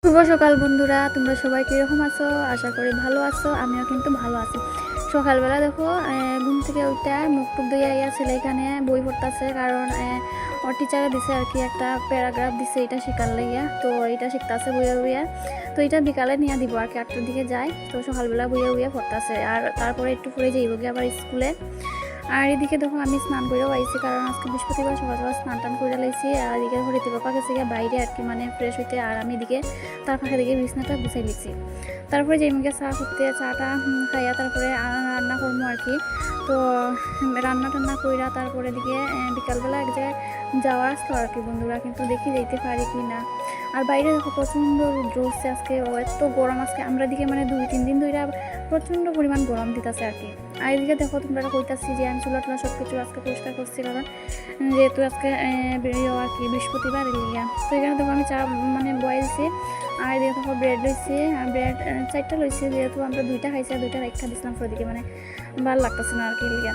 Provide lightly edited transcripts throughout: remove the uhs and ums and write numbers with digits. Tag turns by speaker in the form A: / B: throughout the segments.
A: শুভ সকাল বন্ধুরা, তোমরা সবাই কীরকম আছো? আশা করি ভালো আছো। আমিও কিন্তু ভালো আছি। সকালবেলা দেখো ঘুম থেকে ওইটা মুখ টুক ধুইয়া ইয়া ছেলে এখানে বই পড়তেছে, কারণ ওর টিচারে দিছে আর কি একটা প্যারাগ্রাফ দিছে, এটা শিখার লাইয়া। তো এটা শিখতেছে বইয়া বইয়া। তো এটা বিকালে নিয়ে দিব আর কি, 8টার দিকে যায়। তো সকালবেলা বইয়া বইয়া পড়তেছে, আর তারপরে একটু পরে যাইব গিয়ে আবার স্কুলে। আর এদিকে দেখো আমি স্নান করেও আইছি, কারণ আজকে বৃহস্পতিবার সকালবেলা স্নান টান করে লাইছি। আর এদিকে হরিতে বাপা গেছে গিয়ে বাইরে আর কি, মানে ফ্রেশ হইতে। আর আমি এদিকে তার ফাঁকে দিকে বিছনাটা গুছাই লিছি। তারপরে যে মুখে চা করতে চাটা খাইয়া তারপরে রান্না করবো আর কি। তো রান্না টান্না কইরা তারপরে দিকে বিকালবেলা এক জায়গায় যাওয়া আসতো আর কি বন্ধুরা, কিন্তু দেখি যেতে পারি কি না। আর বাইরে দেখো প্রচণ্ড রৌদ্র উঠছে আজকে, ও এত গরম আজকে আমরা দিকে, মানে 2-3 দিন ধরে প্রচণ্ড পরিমাণ গরম দিতেছে আর কি। আর এদিকে দেখো তোমরা কইতাছি যে আমি চুলা টুলা সব কিছু আজকে পরিষ্কার করছি, কারণ যেহেতু আজকে বেরিয়েও আর কি বৃহস্পতিবার লিয়া। তো এখানে দেখো আমি চা মানে বয়েছি। আর এদিকে দেখো ব্রেড লইছি, আর ব্রেড 4টা লইছি, যেহেতু আমরা 2টা খাইছি আর 2টা রেখা দিছিলাম ওদিকে, মানে ভালো লাগতেছে না আর কি লিয়া।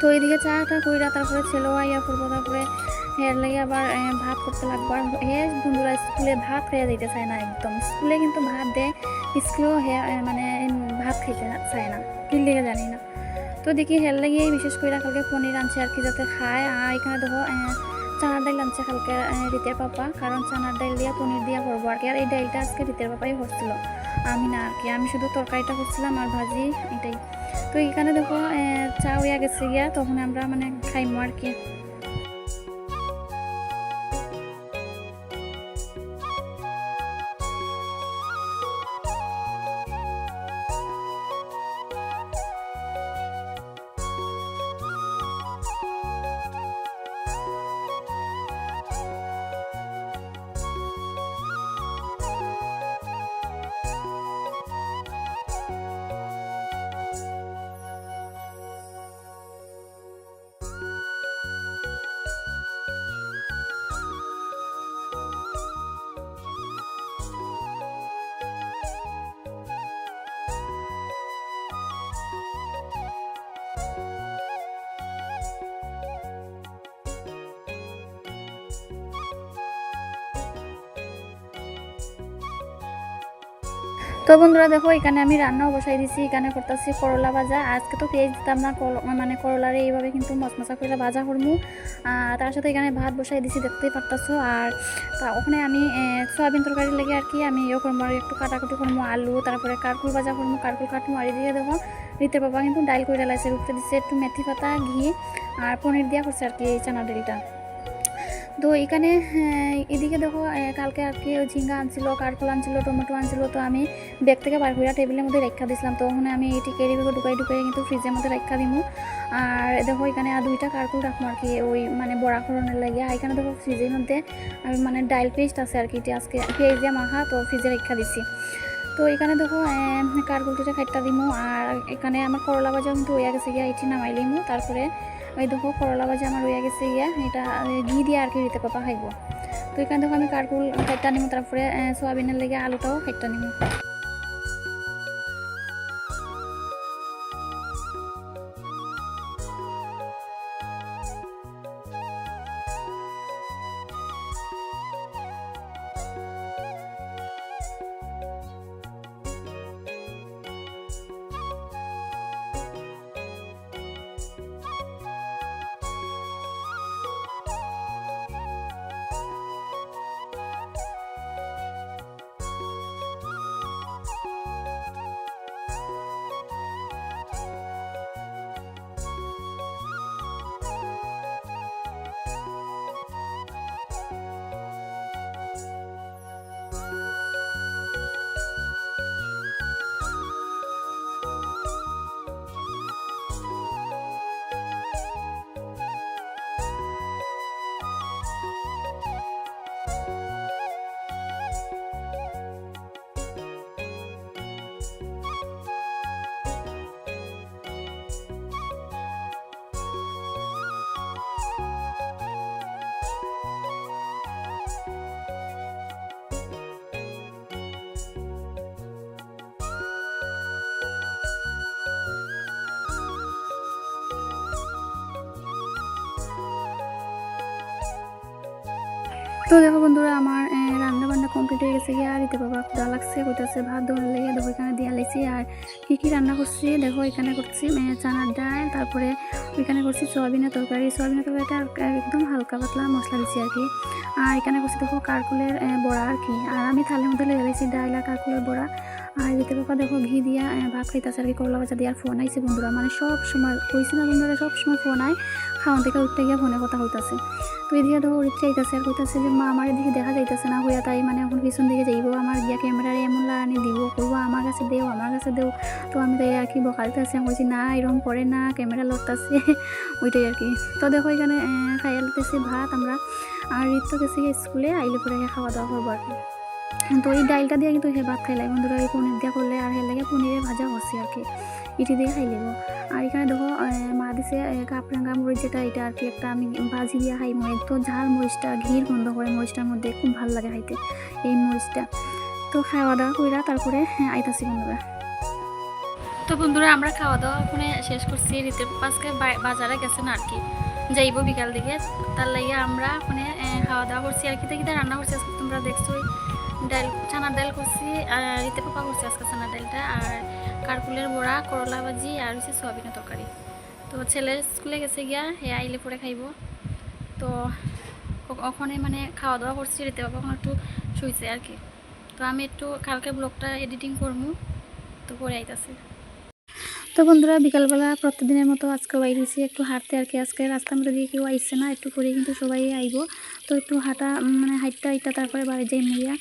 A: তো এদিকে চাটা কইরা তারপরে ছেলেও আইয়া করবো, তারপরে হেয়ার লাগে আবার ভাত করতে লাগবো। আর হে বন্ধুরা স্কুলে ভাত খাইয়া দিতে চায় না একদম। স্কুলে কিন্তু ভাত দেয়, স্কুলেও হে মানে ভাত খাইতে চায় না, কি লেগে জানি না। তো দেখি হেয়ার লাগিয়ে বিশেষ করে কালকে পনির আনছে আর কি, যাতে খায়। আর এখানে দেখো চানার ডাইল আনছে কালকে রীতের পাপা, কারণ চানার ডাইল দিয়া পনির দিয়া করবো আর কি। আর এই ডাইলটা আজকে রীতের পাপাই করছিল, আমি না আর কি। আমি শুধু তরকারিটা করছিলাম আর ভাজি, এটাই। তো এখানে দেখো চা হইয়া গেছে গিয়া, তখন আমরা মানে খাইমো আর কি। তো বন্ধুরা দেখো এখানে আমি রান্নাও বসাই দিছি, এখানে করতেছি করলা ভাজা। আজকে তো পেঁয়াজ দিতাম না, মানে করলারে এইভাবে কিন্তু মশমশা করে ভাজা করবো। তার সাথে এখানে ভাত বসাই দিছি, দেখতেই পারতেছো। আর ওখানে আমি সয়াবিন তরকারি লেগে আর কি আমি ইয়ে করবো, আর একটু কাটাকুটি করবো আলু, তারপরে কারকুল ভাজা করবো, কারকুল কাটবো। আর দিয়ে দেখো রীতের বাবা কিন্তু ডাইল করে লাইছে, উপরে দিচ্ছে একটু মেথি পাতা, ঘি আর পনির দিয়া করছে আর কি এই চানা ডালটা। তো এখানে এদিকে দেখো কালকে আর কি ঝিঙ্গা আনছিল, কারকল আনছিল, টমেটো আনছিল। তো আমি ব্যাগ থেকে বার করে টেবিলের মধ্যে রেখা দিয়েছিলাম। তো ওখানে আমি এটি ক্যারি ব্যাগে ঢুকাই কিন্তু ফ্রিজের মধ্যে রেখা দিব। আর দেখো এখানে আর 2টা কারকল রাখবো আর কি, ওই মানে বড়া করণের লাগে। আর এখানে দেখো ফ্রিজের মধ্যে আমি মানে ডাইল পেস্ট আছে আর কি, এটা আজকে পেঁয়াজ দিয়ে মাখা, তো ফ্রিজে রেখা দিছি। তো এখানে দেখো কারকুলটিটা খাইটা দিমু। আর এখানে আমার করলা ভাজা কিন্তু হয়ে গেছে গিয়া, এটি নামাই লিমু। তারপরে ওই দেখো করলা ভাজা আমার হয়ে গেছে গিয়া, এটা ঘি দিয়ে আর কি দিতে পাপা খাইব। তো এখানে দেখো আমি কারকুল খাইটা নিমু, তারপরে সোয়াবিনের লেগে আলুটাও খাইটা নিমু। তো দেখো বন্ধুরা আমার রান্না বান্না কমপ্লিট হয়ে গেছে গিয়ে। আর রিতে বাবা ক্ষুধা লাগছে, কইতাছে ভাত দেওয়ার লেগে। দেখো এখানে দিয়া লাইছি। আর কী রান্না করছি দেখো, এখানে করছি চানার ডাল, তারপরে এখানে করছি সোয়াবিনের তরকারি। সোয়াবিনের তরকারিটা একদম হালকা পাতলা মশলা দিচ্ছি আর কি। আর এখানে করছি দেখো কারকুলের বড়া আর কি। আর আমি থালের মধ্যে লেগে লাইছি ডাল আর কারকুলের বড়া। আর রিতে বাবা দেখো ঘি দিয়া ভাত খাইতেছে আর কি, করলা ভাজা দিয়ে। আর ফোন আইছে বন্ধুরা, মানে সব সময় কইছি না বন্ধুরা, সব সময় ফোন আয়, খাওয়ান থেকে উঠতে গিয়ে ফোনে কথা হইতাছে। তো এদিকে দেখো উঠতে যাইতেছে আর কইতাছে যে মা আমার এদিকে দেখা যাইতেছে না হইয়া, তাই মানে এখন পিছন দিকে যাইবো, আমার গিয়া ক্যামেরারে এমন লাগানি দিব, করবো আমার কাছে দেও আমার কাছে দেও। তো আমি তাই আর কি বকালতেছি, আমি বলছি না এরকম করে না, ক্যামেরা লড়তাছে ওইটাই আর কি। তো দেখো এখানে খাইয়ালতেছি ভাত আমরা। আর ঋত তো গেছে স্কুলে, আইলে পরে খাওয়া দাওয়া করবো আর কি। তো এই ডাইলটা দিয়ে কিন্তু সে ভাত খাইলাই বন্ধুরা, এই পনির দিয়ে করলে। আর হের লাগে পনিরের ভাজা করছি আর কি, এটি দিয়ে খাই নেবো। আর এখানে দেখো মা দিছে কাপরাঙ্গা মরিচ, যেটা এটা আর কি একটা আমি ভাজি দিয়ে খাই। তো ঝাল মরিচটা ঘির গন্ধ করে মরিচটার মধ্যে, খুব ভালো লাগে খাইতে এই মরিচটা। তো খাওয়া দাওয়া কইরা তারপরে আইতাছি বন্ধুরা। তো বন্ধুরা আমরা খাওয়া দাওয়া ওখানে শেষ করছি। রিতের পাশকে বাজারে গেছেন আর কি, যাইব বিকাল দিকে। তার লাগে আমরা ওখানে খাওয়া দাওয়া করছি আর কি। দেখি রান্না করছি আজকে তোমরা দেখছোই, ডাল চানার ডাল করছি। আর রিতে পাপা করছি আজকে চানার ডালটা। আর কারকুলের বড়া, করলা ভাজি, আর হচ্ছে সোয়াবিনের তরকারি। তো ছেলে স্কুলে গেছে গিয়া, হে আইলে পরে খাইব। তো ওখানে মানে খাওয়া দাওয়া করছি, রিতে পাপা ওখানে একটু শুইছে আর কি। তো আমি একটু কালকে ব্লগটা এডিটিং করবো, তো পরে আইতাছি। তো বন্ধুরা বিকালবেলা প্রতিদিনের মতো আজকে বাইরেছি একটু হাঁটতে আর কি। আজকে রাস্তার মধ্যে দিয়ে কেউ আইসছে না, একটু পরে কিন্তু সবাই আইব। তো একটু হাঁটা মানে হাইটটা এটা, তারপরে বাড়ি যাই মরিয়া।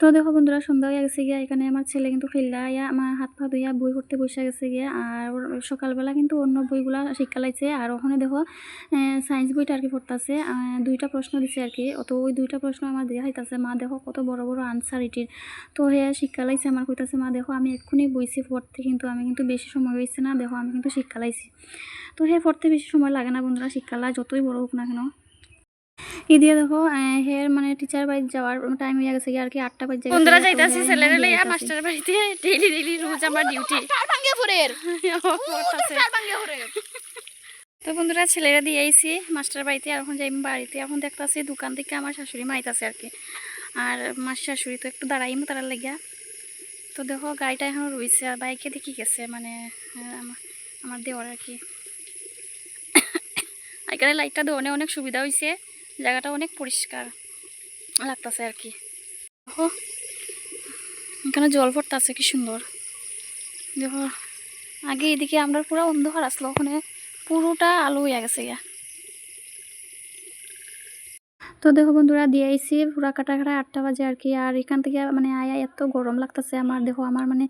A: তো দেখো বন্ধুরা সন্ধ্যা হয়ে গেছে গিয়া, এখানে আমার ছেলে কিন্তু খেললা ইয়া আমার হাত পা ধুইয়া বই পড়তে বসে গেছে গিয়া। আর সকালবেলা কিন্তু অন্য বইগুলা শিক্ষা লাইছে। আর ওখানে দেখো সায়েন্স বইটা আর কি পড়তেছে, 2টা প্রশ্ন দিছে আর কি। তো ওই 2টা প্রশ্ন আমার দেওয়া হইতাছে, মা দেখো কত বড় বড় আনসার এটির। তো হে শিক্ষা লাইছে, আমার কইতাছে মা দেখো আমি এক্ষুনি বইছি পড়তে, কিন্তু আমি কিন্তু বেশি সময় হয়েছে না, দেখো আমি কিন্তু শিক্ষা লাইছি। তো হে পড়তে বেশি সময় লাগে না বন্ধুরা, শিক্ষা যতই বড় হোক না কেন। দিয়ে দেখো হের মানে টিচার বাড়ি যাওয়ার টাইম হয়ে গেছে আর কি, 8টা বাজে বন্ধুরা যাইতাছি ছেলেরে লইয়া মাস্টার বাড়িতে। ডেইলি রোজ আমার ডিউটি। তো বন্ধুরা ছেলেরা দিয়ে আইছি মাস্টার বাড়িতে, আর এখন যাই বাড়িতে। এখন দেখতেছি দোকান থেকে আমার শাশুড়ি মা আইতাছে আর কি। আর মার শাশুড়ি তো একটু দাঁড়াইমো তারার লাগিয়া। তো দেখো গাড়িটা এখন রয়েছে, আর বাইকে দেখি গেছে মানে আমার দেওয়ার আর কি। এখানে লাইটটা দেওয়ানে অনেক সুবিধা হয়েছে, জায়গাটা অনেক পরিষ্কার লাগতেছে আর কি। দেখো এখানে জল পড়তেছে কি সুন্দর। দেখো আগে এদিকে আমরা পুরো অন্ধকার আসলো, ওখানে পুরোটা আলো হয়ে গেছে গিয়া। তো দেখো বন্ধুরা দিয়ে আইসি পুরা কাটাকাটা 8টা বাজে আর কি। আর এখান থেকে মানে আয়া এত গরম লাগতেছে আমার, দেখো আমার মানে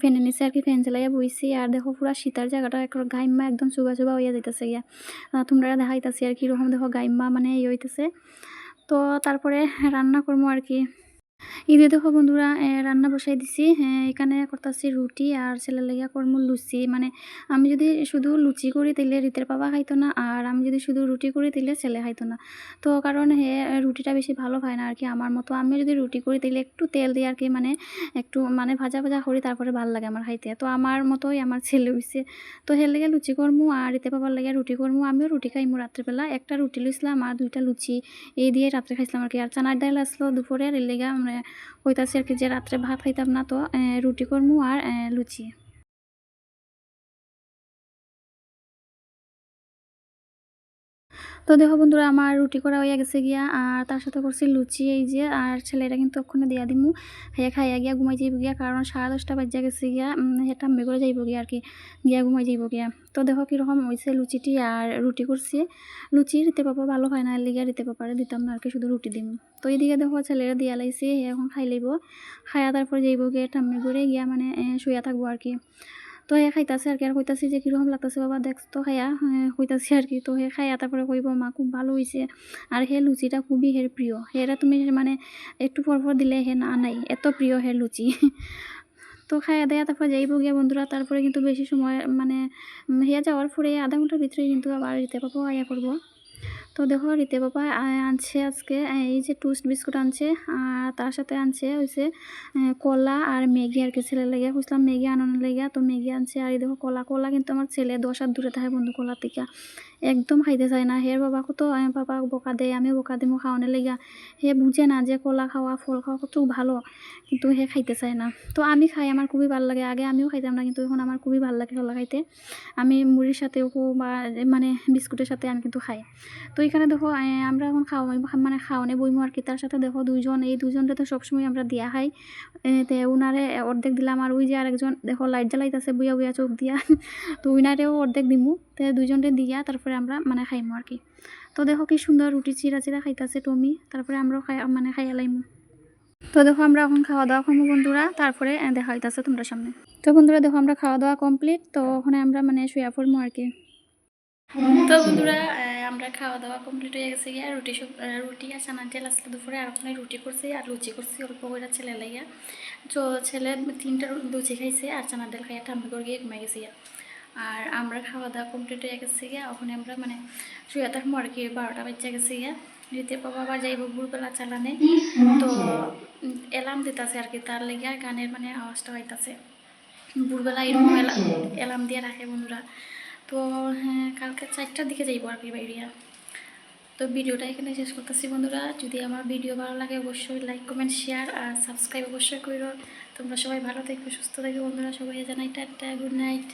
A: ফ্যানের নিচে আর কি ফ্যান চালাইয়া বইছি। আর দেখো পুরা শীতের জায়গাটা গাইম্মা একদম চুবা চুবা হইয়া যাইতেছে গিয়া। তোমরা দেখাইতেছি আর কীরকম দেখো গাইম্মা মানে হইতেছে। তো তারপরে রান্না করবো আর কি। ঈদে দেখো বন্ধুরা রান্না বসাই দিছি। এখানে করতেছি রুটি, আর ছেলের লেগিয়া করবো লুচি। মানে আমি যদি শুধু লুচি করি তাহলে রিতের বাবা খাইতো না, আর আমি যদি শুধু রুটি করি তাহলে ছেলে খাইতো না। তো কারণ রুটিটা বেশি ভালো খায় না আর কি আমার মতো। আমি যদি রুটি করি তাহলে একটু তেল দিয়ে আর কি, মানে একটু মানে ভাজা ভাজা করি, তারপরে ভালো লাগে আমার খাইতে। তো আমার মতোই আমার ছেলে হইছে। তো হের লেগে লুচি করবো, আর রিতে বাবার লেগে রুটি করবো। আমিও রুটি খাইমু রাত্রেবেলা, একটা রুটি লইছিলাম আর 2টা লুচি এই দিয়ে রাত্রে খাইছিলাম আর কি। আর চানার ডাল আসলো দুপুরে, এর লেগে মানে হইতাছে আর কি যে রাত্রে ভাত খাইতাম না, তো রুটি করবো আর লুচি। তো দেখো বন্ধুরা আমার রুটি করা হয়ে গেছে গিয়া, আর তার সাথে করছি লুচি এই যে। আর ছেলেটা কিন্তু ওখানে দিয়া দিমু, খাইয়া গিয়া ঘুমাই যাইব গিয়া, কারণ 10:30 বাজে গেছে গিয়া। এটা আমি করে যাইব গিয়া আর কি, গিয়া ঘুমাই যাইব গিয়া। তো দেখো কীরকম হয়েছে লুচিটি আর রুটি করছি। লুচি রিতে পাপা ভালো খায় না, এর লিগে রিতে পাপারে দিতাম না আর কি, শুধু রুটি দিম। তো এইদিকে দেখো ছেলেরা দিয়া লাইছে, এখন খাই লইব, খাইয়া তারপর যাইব গিয়া ঠাম্মি করে গিয়া মানে শুয়া থাকবো আর কি। তো খাইতাছে আর কি। আর কইতাছি যে কীরকম লাগতেছে বাবা দেখ তো খাইয়া, কইতাছি আর কি। তো খাইয়া তারপরে কইব মা খুব ভালো হয়েছে। আর লুচিটা খুবই প্রিয়, হেরা তুমি মানে একটু পর দিলে না নাই, এত প্রিয় লুচি। তো খাইয়া দেয়া তারপরে যাইব গিয়া বন্ধুরা। তারপরে কিন্তু বেশি সময় মানে যাওয়ার পরে আধা ঘন্টার ভিতরে কিন্তু আবার রিতে পাপা আয়া করবো। তো দেখো রিতে বাবা আনছে আজকে এই যে টোস্ট বিস্কুট আনছে, আর আর তার সাথে আনছে হয়েছে কলা আর ম্যাগি আর কি, ছেলের লেগে খুঁজলাম ম্যাগি আনানোর লেগে, তো ম্যাগি আনছে। আর এই দেখো কলা কিন্তু আমার ছেলে 10 হাত দূরে থাকে বন্ধু কলা থেকে, একদম খাইতে চায় না। হের বাবাকে তো বাবা বোকা দেয়, আমিও বোকা দিমো খাওয়ানোর লেগে। হে বুঝে না যে কলা খাওয়া ফল খাওয়া কত ভালো, কিন্তু হে খাইতে চায় না। তো আমি খাই, আমার খুবই ভালো লাগে। আগে আমিও খাইতাম না, কিন্তু এখন আমার খুবই ভালো লাগে কলা খাইতে। আমি মুড়ির সাথেও বা মানে বিস্কুটের সাথে আমি কিন্তু খাই। তো এখানে দেখো আমরা এখন মানে খাওয়ানে বইমো আর কি। তার সাথে দেখো এই দুজনরে তো সবসময় আমরা দিয়া খাই। তে উনারে অর্ধেক দিলাম, আর ওই যে আরেকজন দেখো লাইট জ্বালাইতেছে বুয়া বুয়া চোখ দিয়া তো উনারেও অর্ধেক দিমু। তো দুজনরে দিয়া তারপরে আমরা মানে খাইমু আর কি। তো দেখো কি সুন্দর রুটি চিরা চিরা খাইতেছে টমি, তারপরে আমরাও খাইয়া লাইমু। তো দেখো আমরা এখন খাওয়া দাওয়া করবো বন্ধুরা, তারপরে দেখা হইতেছে তোমরা সামনে। তো বন্ধুরা দেখো আমরা খাওয়া দাওয়া কমপ্লিট, তো ওখানে আমরা মানে শুয়ে পড়বো আর কি। তো বন্ধুরা আমরা খাওয়া দাওয়া কমপ্লিট হয়ে গেছে গিয়া, রুটি আর চানার ডাল আসলে দুপুরে, আর ওখানে রুটি করছি আর লুচি করছি অল্প করে ছেলে লাইয়া। তো ছেলে 3টা লুচি খাইছে আর চানার ডাল খাইয়া ঠাম্মি করে গিয়ে ঘুমাই গেছে গিয়া। আর আমরা খাওয়া দাওয়া কমপ্লিট হয়ে গেছে গিয়া, ওখানে আমরা মানে শুয়ে থাকবো আর কি। 12টা বাজে গেছে গিয়া, রীতির বাবা আবার যাইব ভোরবেলা চালানে। তো অ্যালার্ম দিতেছে আর কি, তার লেগে গানের মানে আওয়াজটা হইতাছে। ভোরবেলা এরকম অ্যালার্ম দিয়ে রাখে বন্ধুরা। তো হ্যাঁ, কালকে 4টার দিকে যাইব আর কি বাইরিয়া। তো ভিডিওটা এখানে শেষ করতেছি বন্ধুরা। যদি আমার ভিডিও ভালো লাগে অবশ্যই লাইক কমেন্ট শেয়ার আর সাবস্ক্রাইব অবশ্যই করো। তোমরা সবাই ভালো থেকো, সুস্থ থেকো বন্ধুরা। সবাই জানাই টাটা, গুড নাইট।